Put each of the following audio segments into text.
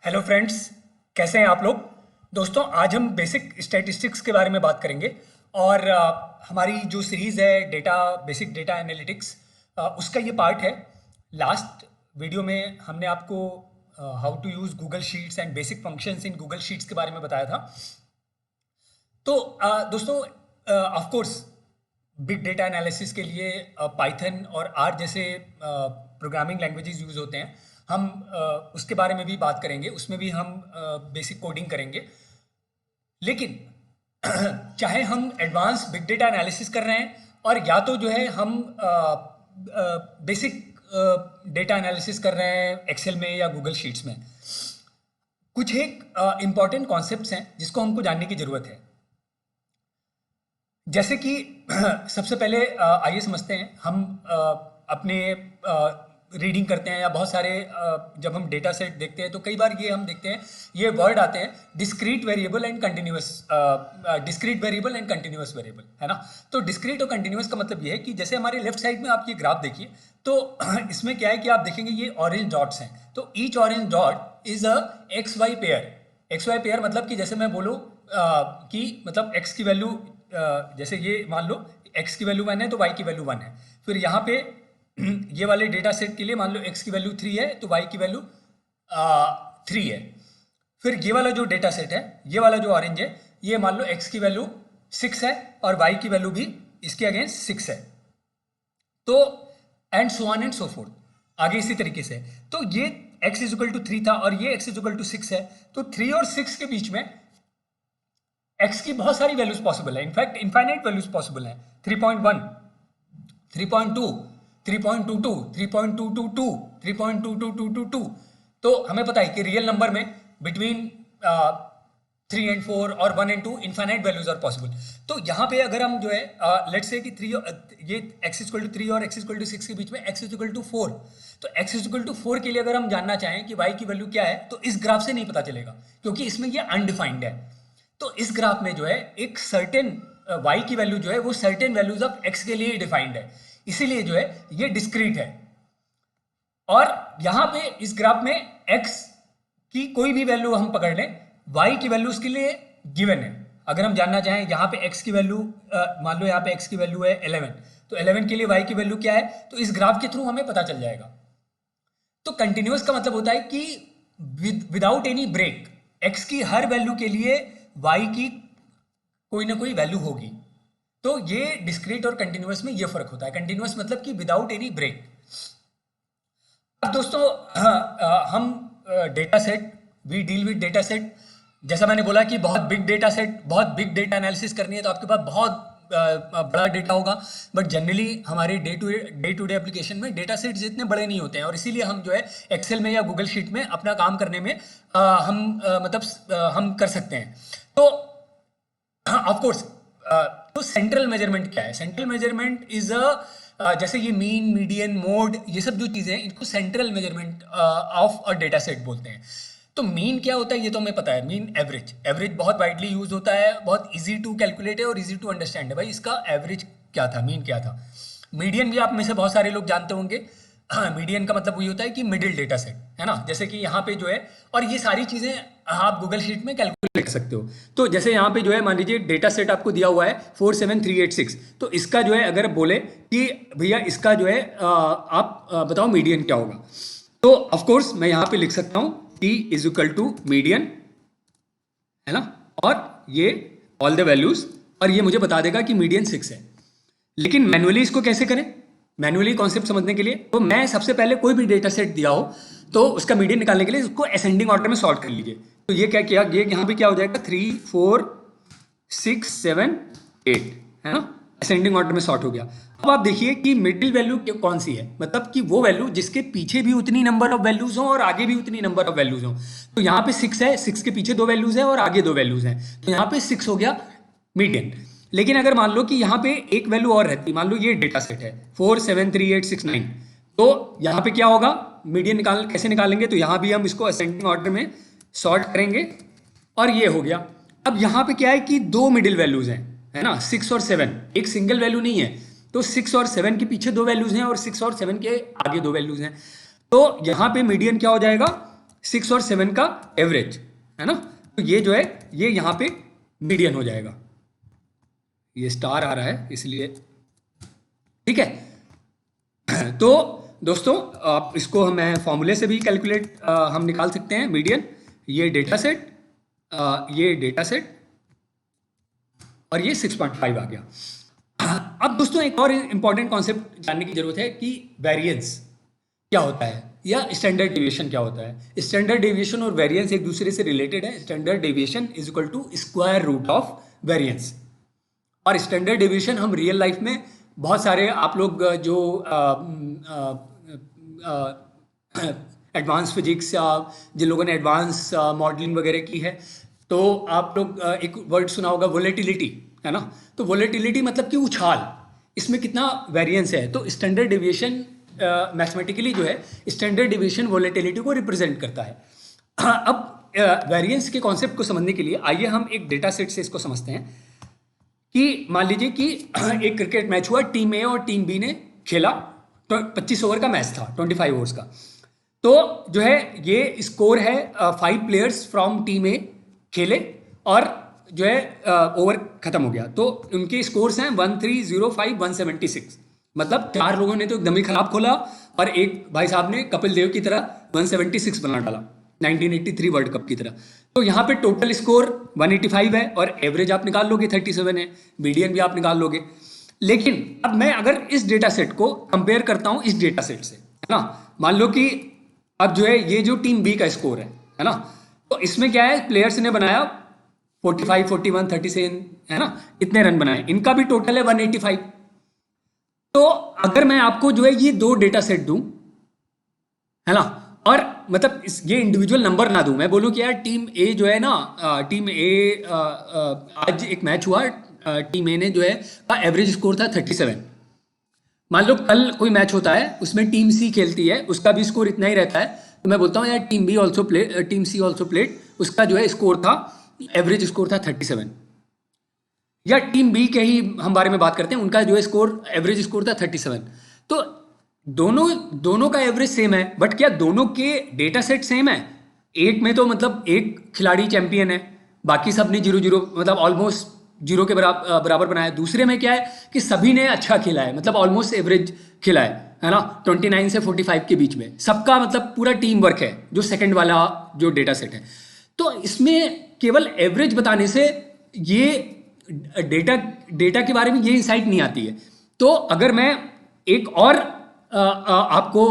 Hello friends, कैसे हैं आप लोग। दोस्तों, आज हम बेसिक स्टैटिस्टिक्स के बारे में बात करेंगे और हमारी जो सीरीज़ है बेसिक डेटा एनालिटिक्स, उसका ये पार्ट है। लास्ट वीडियो में हमने आपको how to use Google Sheets and basic functions in Google Sheets के बारे में बताया था। तो दोस्तों, of course big data analysis के लिए पाइथन और आर जैसे प्रोग्रामिंग लैंग्वेजेस यूज़ होते हैं। हम उसके बारे में भी बात करेंगे, उसमें भी हम बेसिक कोडिंग करेंगे। लेकिन चाहे हम एडवांस बिग डेटा एनालिसिस कर रहे हैं और या तो जो है हम बेसिक डेटा एनालिसिस कर रहे हैं एक्सेल में या गूगल शीट्स में, कुछ एक इम्पॉर्टेंट कॉन्सेप्ट्स हैं जिसको हमको जानने की ज़रूरत है। जैसे कि सबसे पहले आइए समझते हैं। हम अपने रीडिंग करते हैं या बहुत सारे जब हम डेटा सेट देखते हैं तो कई बार ये हम देखते हैं, ये वर्ड आते हैं discrete variable and continuous variable, है ना। तो डिस्क्रीट और कंटिन्यूअस का मतलब ये है कि जैसे हमारे लेफ्ट साइड में आप ये ग्राफ देखिए, तो इसमें क्या है कि आप देखेंगे ये ऑरेंज डॉट्स हैं। तो each orange dot is a X Y pair मतलब कि जैसे मैं बोलूँ कि मतलब एक्स की वैल्यू, जैसे ये मान लो x की वैल्यू 1 है तो y की वैल्यू 1 है। फिर यहाँ पे ये वाले डेटा सेट के लिए मान लो x की वैल्यू 3 है तो y की वैल्यू 3 है। फिर ये वाला जो डेटा सेट है, ये वाला जो ऑरेंज है, ये मान लो x की वैल्यू 6 है और y की वैल्यू भी इसके अगेंस्ट 6 है। तो and so on and so fourth, आगे इसी तरीके से। तो ये x इज इक्वल टू 3 था और ये x इज इक्वल टू 6 है। तो 3 और 6 के बीच में x की बहुत सारी वैल्यूज पॉसिबल है, इनफैक्ट इनफाइनाइट वैल्यूज पॉसिबल है। 3.1, 3.2, 3.22, 3.222, 3.22222। तो हमें पता है कि रियल नंबर में बिटवीन 3 and 4 और 1 and 2 infinite values are possible. तो यहाँ पे अगर हम जो है लेट्स से कि 3 ये x इक्वल टू 3 और x इक्वल टू 6 के बीच में x इक्वल टू 4, तो x इक्वल टू 4 के लिए अगर हम जानना चाहें कि y की वैल्यू क्या है तो इस ग्राफ से नहीं पता चलेगा, क्योंकि इसमें ये अनडिफाइंड है। तो इस ग्राफ में जो है एक सर्टेन y की वैल्यू जो है वो सर्टेन वैल्यूज ऑफ x के लिए डिफाइंड है, इसीलिए जो है ये डिस्क्रीट है। और यहां पे इस ग्राफ में x की कोई भी वैल्यू हम पकड़ लें, y की वैल्यू उसके लिए गिवन है। अगर हम जानना चाहें यहाँ पे x की वैल्यू, मान लो यहाँ पे x की वैल्यू है 11, तो 11 के लिए y की वैल्यू क्या है, तो इस ग्राफ के थ्रू हमें पता चल जाएगा। तो कंटिन्यूअस का मतलब होता है कि विदाउट एनी ब्रेक x की हर वैल्यू के लिए y की कोई ना कोई वैल्यू होगी। तो ये डिस्क्रीट और कंटिन्यूअस में ये फर्क होता है। कंटिन्यूअस मतलब कि विदाउट एनी ब्रेक। अब दोस्तों, हम data set, we deal with data set. जैसा मैंने बोला कि बहुत बिग डेटा एनालिसिस करनी है तो आपके पास बहुत बड़ा डेटा होगा, बट जनरली हमारे डे टू डे एप्लीकेशन में डेटा सेट्स इतने बड़े नहीं होते हैं और इसीलिए हम जो है एक्सेल में या गूगल शीट में अपना काम करने में हम कर सकते हैं। तो ऑफ कोर्स, तो सेंट्रल मेजरमेंट क्या है? सेंट्रल मेजरमेंट इज जैसे ये मीन, मीडियन, मोड, ये सब जो चीज़ें हैं इनको central measurement of a data set बोलते हैं। तो मीन क्या होता है ये तो हमें पता है, मीन एवरेज बहुत वाइडली यूज होता है, बहुत इजी टू कैलकुलेट है और इजी टू अंडरस्टैंड है। भाई इसका एवरेज क्या था, मीन क्या था। मीडियन भी आप में से बहुत सारे लोग जानते होंगे। मीडियन का मतलब वही होता है कि मिडिल डेटा सेट, है ना। जैसे कि यहाँ पे जो है, और ये सारी चीज़ें आप गूगल शीट में कैलकुलेट कर सकते हो। तो जैसे यहाँ पे जो है मान लीजिए डेटा सेट आपको दिया हुआ है 47386, तो इसका जो है अगर बोले कि भैया इसका जो है आप बताओ मीडियन क्या होगा, तो ऑफकोर्स मैं यहाँ पे लिख सकता हूँ t is equal to median, है ना, और ये ऑल द वैल्यूज, और ये मुझे बता देगा कि मीडियन 6 है। लेकिन मैनुअली इसको कैसे करें? मैनुअली कॉन्सेप्ट समझने के लिए तो मैं सबसे पहले कोई भी डेटा सेट दिया हो तो उसका मीडियन निकालने के लिए उसको असेंडिंग ऑर्डर में सॉर्ट कर लीजिए। तो ये क्या किया, ये यहाँ पे क्या हो जाएगा 3 4 6 7 8, है ना, असेंडिंग ऑर्डर में सॉर्ट हो गया। अब आप देखिए कि मिडिल वैल्यू कौन सी है, मतलब कि वो वैल्यू जिसके पीछे भी उतनी नंबर ऑफ वैल्यूज हो और आगे भी उतनी नंबर ऑफ वैल्यूज हो। तो यहाँ पे 6 है, 6 के पीछे 2 वैल्यूज है और आगे 2 वैल्यूज हैं, तो यहाँ पे 6 हो गया मीडियन। लेकिन अगर मान लो कि यहाँ पे एक वैल्यू और रहती, मान लो ये डेटा सेट है 473869, तो यहाँ पे क्या होगा, मीडियन कैसे निकालेंगे, तो यहाँ भी हम इसको असेंडिंग ऑर्डर में सॉर्ट करेंगे और ये हो गया। अब यहाँ पे क्या है कि 2 मिडिल वैल्यूज हैं, है ना, 6 और 7, एक सिंगल वैल्यू नहीं है। तो 6 और 7 के पीछे 2 वैल्यूज हैं और 6 और 7 के आगे 2 वैल्यूज हैं। तो यहाँ पे मीडियन क्या हो जाएगा 6 और 7 का एवरेज, है ना। तो ये जो है ये यहाँ पे मीडियन हो जाएगा, ये स्टार आ रहा है इसलिए, ठीक है। तो दोस्तों आप इसको मैं फॉर्मूले से भी कैलकुलेट हम निकाल सकते हैं मीडियन। ये डेटा सेट, ये डेटा सेट और ये 6.5 आ गया। अब दोस्तों एक और इंपॉर्टेंट कॉन्सेप्ट जानने की जरूरत है कि वेरिएंस क्या होता है या स्टैंडर्ड डेविएशन क्या होता है। स्टैंडर्ड डेविएशन और वेरिएंस एक दूसरे से रिलेटेड है। Standard deviation is equal to square root of variance. और स्टैंडर्ड डेविएशन हम रियल लाइफ में बहुत सारे आप लोग जो एडवांस फिजिक्स या जिन लोगों ने एडवांस मॉडलिंग वगैरह की है, तो आप लोग एक वर्ड सुना होगा वोलेटिलिटी, है ना। तो वोलेटिलिटी मतलब कि उछाल, इसमें कितना वेरिएंस है। तो स्टैंडर्ड डेविएशन मैथमेटिकली जो है स्टैंडर्ड डेविएशन वोलेटिलिटी को रिप्रेजेंट करता है। अब वेरिएंस के कॉन्सेप्ट को समझने के लिए आइए हम एक डेटा सेट से इसको समझते हैं कि मान लीजिए कि एक क्रिकेट मैच हुआ, टीम ए और टीम बी ने खेला, तो 25 ओवर का मैच था, 25 ओवर्स का। तो जो है ये स्कोर है 5 प्लेयर्स फ्रॉम टीम ए खेले और जो है ओवर खत्म हो गया। तो उनके स्कोर्स हैं 1305 176, मतलब 4 लोगों ने तो एकदम ही खराब खोला और एक भाई साहब ने कपिल देव की तरह 176 बना डाला 1983 वर्ल्ड कप की तरह। तो यहाँ पे टोटल स्कोर 185 है और एवरेज आप निकाल लोगे 37 है, मीडियन भी आप निकाल लोगे। लेकिन अब मैं अगर इस डेटा सेट को कंपेयर करता हूँ इस डेटा सेट से, है ना, मान लो कि अब जो है ये जो टीम बी का स्कोर है ना, तो इसमें क्या है प्लेयर्स ने बनाया 45, 41, 37, है ना, इतने रन बनाए, इनका भी टोटल है 185। तो अगर मैं आपको जो है ये 2 डेटा सेट दूं, है ना, और मतलब ये इंडिविजुअल नंबर ना दूं, मैं बोलूं कि यार टीम ए जो है ना, टीम ए आज एक मैच हुआ, टीम ए ने जो है का एवरेज स्कोर था 37। मान लो कल कोई मैच होता है उसमें टीम सी खेलती है, उसका भी स्कोर इतना ही रहता है, तो मैं बोलता हूँ यार team B also play, team C also played, उसका जो है स्कोर था, एवरेज स्कोर था 37। या टीम बी के ही हम बारे में बात करते हैं, उनका जो है स्कोर एवरेज स्कोर था 37। तो दोनों का एवरेज सेम है, बट क्या दोनों के डेटा सेट सेम है? एक में तो मतलब एक खिलाड़ी चैंपियन है, बाकी सब ने 0-0 मतलब ऑलमोस्ट 0 के बराबर बनाया। दूसरे में क्या है कि सभी ने अच्छा खेला है, मतलब ऑलमोस्ट एवरेज खेला है ना, 29 से 45 के बीच में, सबका मतलब पूरा टीम वर्क है जो सेकंड वाला जो डेटा सेट है। तो इसमें केवल एवरेज बताने से ये डेटा के बारे में ये इंसाइट नहीं आती है। तो अगर मैं एक और आपको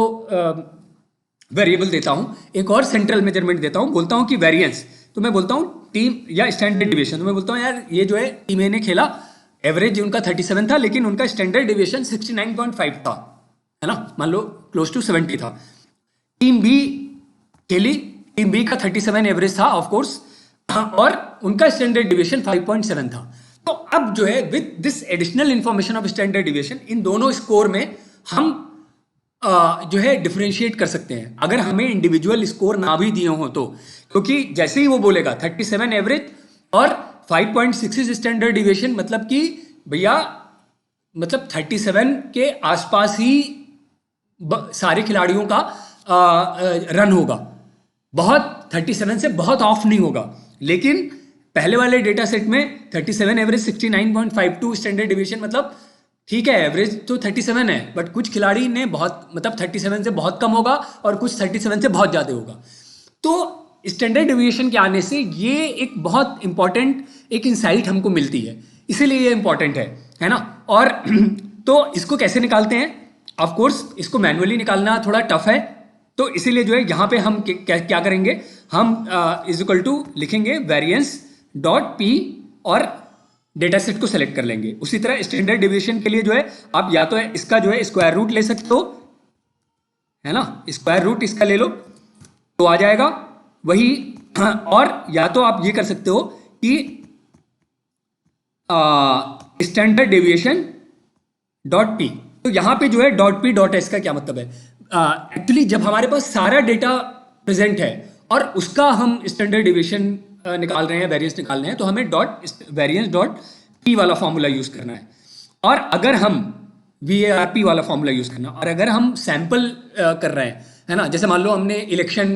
वेरिएबल देता हूं, एक और सेंट्रल मेजरमेंट देता हूं, बोलता हूं कि वेरिएंस, तो मैं बोलता हूं टीम या स्टैंडर्ड डेविएशन, तो मैं बोलता हूं यार ये जो है टीम ए ने खेला, एवरेज उनका 37 था, लेकिन उनका स्टैंडर्ड डेविएशन 69.5 था, है ना, मान लो क्लोज टू 70 था। टीम बी खेली, टीम बी का 37 एवरेज था ऑफ कोर्स, और उनका स्टैंडर्ड डेविएशन 5.7 था। तो अब जो है with this additional information of standard deviation, इन दोनों स्कोर में हम जो है डिफरेंशिएट कर सकते हैं, अगर हमें इंडिविजुअल स्कोर ना भी दिए हो तो, क्योंकि जैसे ही वो बोलेगा 37 एवरेज और 5.6 स्टैंडर्ड डिविएशन, मतलब कि भैया मतलब 37 के आसपास ही सारे खिलाड़ियों का रन होगा, बहुत 37 से बहुत ऑफ नहीं होगा। लेकिन पहले वाले डेटा सेट में 37 एवरेज 69.52 स्टैंडर्ड डिविएशन, मतलब ठीक है एवरेज तो 37 है, बट कुछ खिलाड़ी ने बहुत मतलब 37 से बहुत कम होगा और कुछ 37 से बहुत ज़्यादा होगा। तो स्टैंडर्ड डेविएशन के आने से ये एक बहुत इंपॉर्टेंट एक इंसाइट हमको मिलती है, इसीलिए ये इंपॉर्टेंट है ना। और तो इसको कैसे निकालते हैं? ऑफ कोर्स इसको मैन्युअली निकालना थोड़ा टफ है, तो इसीलिए जो है यहाँ पे हम क्या करेंगे, हम इज इक्वल टू लिखेंगे वेरिएंस डॉट पी और डेटा सेट को सेलेक्ट कर लेंगे। उसी तरह स्टैंडर्ड डेविएशन के लिए जो है आप या तो इसका जो है स्क्वायर रूट ले सकते हो, है ना, स्क्वायर रूट इसका ले लो तो आ जाएगा वही, और या तो आप ये कर सकते हो कि स्टैंडर्ड डेविएशन डॉट पी। तो यहां पे जो है डॉट पी डॉट एस का क्या मतलब है, एक्चुअली जब हमारे पास सारा डेटा प्रेजेंट है और उसका हम स्टैंडर्ड डेविएशन निकाल रहे हैं, वेरिएंस निकाल रहे हैं, तो हमें वेरिएंस डॉट पी वाला फॉर्मूला यूज करना है। और अगर हम VARP वाला फॉर्मूला यूज करना, और अगर हम सैंपल कर रहे हैं, है है ना। जैसे मान लो हमने इलेक्शन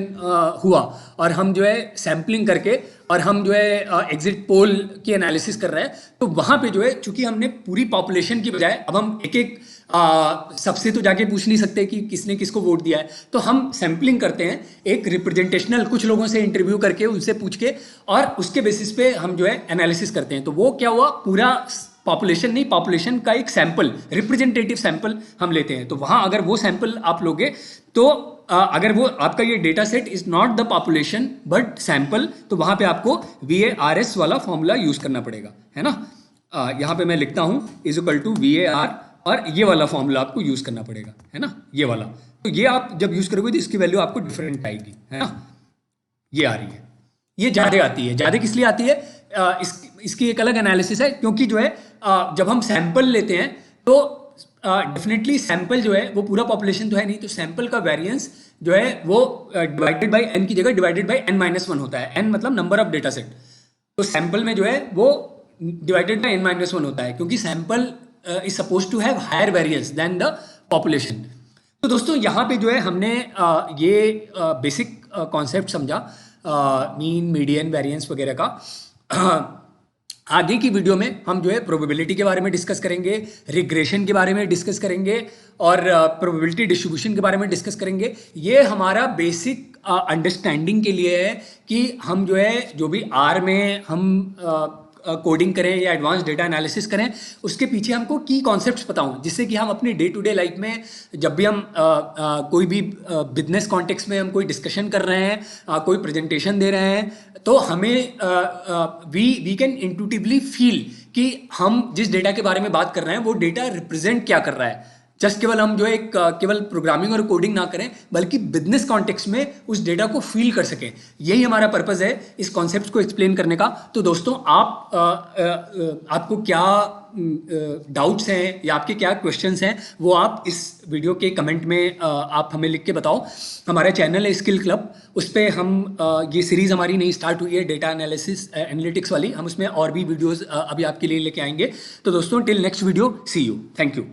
हुआ और हम जो है सैम्पलिंग करके और हम जो है एग्जिट पोल की एनालिसिस कर रहे हैं, तो वहाँ पे जो है चूंकि हमने पूरी पॉपुलेशन की बजाय अब हम एक एक सबसे तो जाके पूछ नहीं सकते कि किसने किसको वोट दिया है, तो हम सैम्पलिंग करते हैं एक रिप्रेजेंटेशनल कुछ लोगों से इंटरव्यू करके उनसे पूछ के, और उसके बेसिस पे हम जो है एनालिसिस करते हैं। तो वो क्या हुआ, पूरा पॉपुलेशन नहीं, पॉपुलेशन का एक सैंपल, रिप्रेजेंटेटिव सैंपल हम लेते हैं। तो वहाँ अगर वो सैंपल आप लोगे तो अगर वो आपका ये data set is not the population but sample, तो वहाँ पे आपको VARS वाला फॉर्मूला यूज करना पड़ेगा, है ना। यहाँ पे मैं लिखता हूँ = VAR, और ये वाला फॉर्मूला आपको यूज करना पड़ेगा, है ना, ये वाला। तो ये आप जब यूज करोगे तो इसकी वैल्यू आपको डिफरेंट आएगी, है ना। ये आ रही है, ये ज़्यादा आती है। ज़्यादा किस लिए आती है, इसकी एक अलग एनालिसिस है, क्योंकि जो है जब हम सैंपल लेते हैं तो डेफिनेटली सैंपल जो है वो पूरा पॉपुलेशन तो है नहीं, तो सैंपल का वेरिएंस जो है वो डिवाइडेड बाय n की जगह डिवाइडेड बाय n-1 होता है। n मतलब नंबर ऑफ डेटा सेट, तो सैंपल में जो है वो डिवाइडेड बाय n-1 होता है, क्योंकि sample is suppose to have higher variance than the population. तो दोस्तों यहाँ पे जो है हमने ये बेसिक कॉन्सेप्ट समझा मीन, मीडियन, वेरिएंस वगैरह का। आगे की वीडियो में हम जो है प्रोबेबिलिटी के बारे में डिस्कस करेंगे, रिग्रेशन के बारे में डिस्कस करेंगे, और प्रोबेबिलिटी डिस्ट्रीब्यूशन के बारे में डिस्कस करेंगे। ये हमारा बेसिक अंडरस्टैंडिंग के लिए है कि हम जो है जो भी आर में हम कोडिंग करें या एडवांस डेटा एनालिसिस करें, उसके पीछे हमको की कॉन्सेप्ट्स पता हों, जिससे कि हम अपनी डे टू डे लाइफ में जब भी हम कोई भी बिजनेस कॉन्टेक्स्ट में हम कोई डिस्कशन कर रहे हैं, कोई प्रेजेंटेशन दे रहे हैं, तो हमें वी कैन इंट्यूटिवली फील कि हम जिस डेटा के बारे में बात कर रहे हैं वो डेटा रिप्रेजेंट क्या कर रहा है। जस्ट केवल हम जो है केवल प्रोग्रामिंग और कोडिंग ना करें, बल्कि बिजनेस कॉन्टेक्स्ट में उस डेटा को फील कर सकें। यही हमारा पर्पस है इस कॉन्सेप्ट को एक्सप्लेन करने का। तो दोस्तों आपको क्या डाउट्स हैं या आपके क्या क्वेश्चंस हैं, वो आप इस वीडियो के कमेंट में आप हमें लिख के बताओ। हमारा चैनल है स्किल क्लब, उस पर हम ये सीरीज़ हमारी नई स्टार्ट हुई है डेटा एनालिटिक्स वाली, हम उसमें और भी वीडियोज़ अभी आपके लिए लेके आएंगे। तो दोस्तों till next video, see you, thank you.